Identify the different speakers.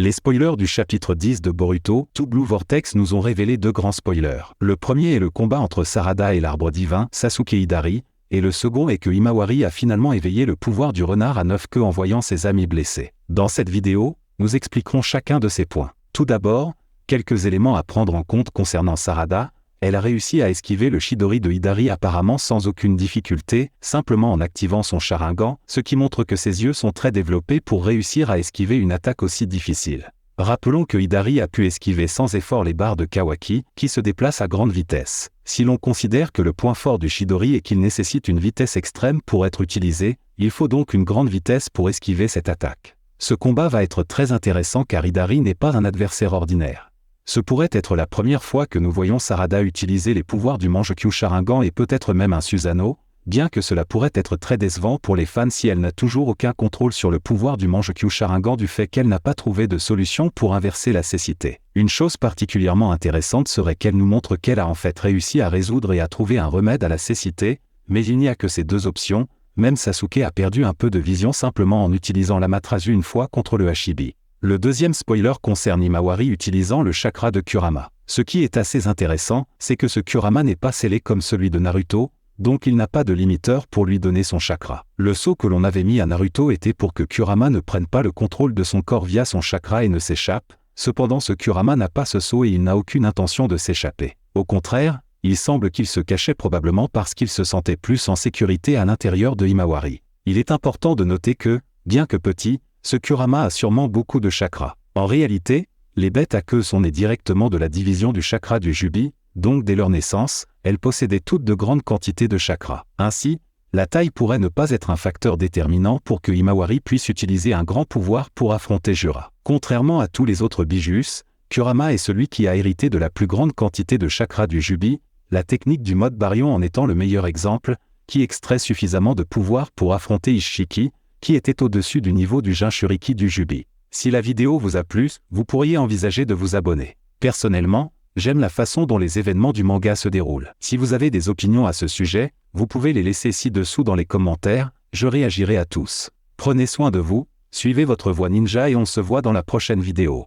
Speaker 1: Les spoilers du chapitre 10 de Boruto, To Blue Vortex nous ont révélé 2 grands spoilers. Le premier est le combat entre Sarada et l'arbre divin, Sasuke Hidari, et le second est que Himawari a finalement éveillé le pouvoir du renard à 9 queues en voyant ses amis blessés. Dans cette vidéo, nous expliquerons chacun de ces points. Tout d'abord, quelques éléments à prendre en compte concernant Sarada. Elle a réussi à esquiver le Chidori de Hidari apparemment sans aucune difficulté, simplement en activant son Sharingan, ce qui montre que ses yeux sont très développés pour réussir à esquiver une attaque aussi difficile. Rappelons que Hidari a pu esquiver sans effort les barres de Kawaki, qui se déplacent à grande vitesse. Si l'on considère que le point fort du Chidori est qu'il nécessite une vitesse extrême pour être utilisé, il faut donc une grande vitesse pour esquiver cette attaque. Ce combat va être très intéressant car Hidari n'est pas un adversaire ordinaire. Ce pourrait être la première fois que nous voyons Sarada utiliser les pouvoirs du Mangekyou Sharingan et peut-être même un Susanoo, bien que cela pourrait être très décevant pour les fans si elle n'a toujours aucun contrôle sur le pouvoir du Mangekyou Sharingan du fait qu'elle n'a pas trouvé de solution pour inverser la cécité. Une chose particulièrement intéressante serait qu'elle nous montre qu'elle a en fait réussi à résoudre et à trouver un remède à la cécité, mais il n'y a que ces 2 options, même Sasuke a perdu un peu de vision simplement en utilisant l'Amaterasu une fois contre le Hashibi. Le deuxième spoiler concerne Himawari utilisant le chakra de Kurama. Ce qui est assez intéressant, c'est que ce Kurama n'est pas scellé comme celui de Naruto, donc il n'a pas de limiteur pour lui donner son chakra. Le sceau que l'on avait mis à Naruto était pour que Kurama ne prenne pas le contrôle de son corps via son chakra et ne s'échappe, cependant ce Kurama n'a pas ce sceau et il n'a aucune intention de s'échapper. Au contraire, il semble qu'il se cachait probablement parce qu'il se sentait plus en sécurité à l'intérieur de Himawari. Il est important de noter que, bien que petit, ce Kurama a sûrement beaucoup de chakras. En réalité, les bêtes à queue sont nées directement de la division du chakra du Jubi, donc dès leur naissance, elles possédaient toutes de grandes quantités de chakras. Ainsi, la taille pourrait ne pas être un facteur déterminant pour que Himawari puisse utiliser un grand pouvoir pour affronter Jura. Contrairement à tous les autres Bijus, Kurama est celui qui a hérité de la plus grande quantité de chakras du Jubi, la technique du mode Baryon en étant le meilleur exemple, qui extrait suffisamment de pouvoir pour affronter Ishiki, qui était au-dessus du niveau du Jinchuriki du Jubi. Si la vidéo vous a plu, vous pourriez envisager de vous abonner. Personnellement, j'aime la façon dont les événements du manga se déroulent. Si vous avez des opinions à ce sujet, vous pouvez les laisser ci-dessous dans les commentaires, je réagirai à tous. Prenez soin de vous, suivez votre voie ninja et on se voit dans la prochaine vidéo.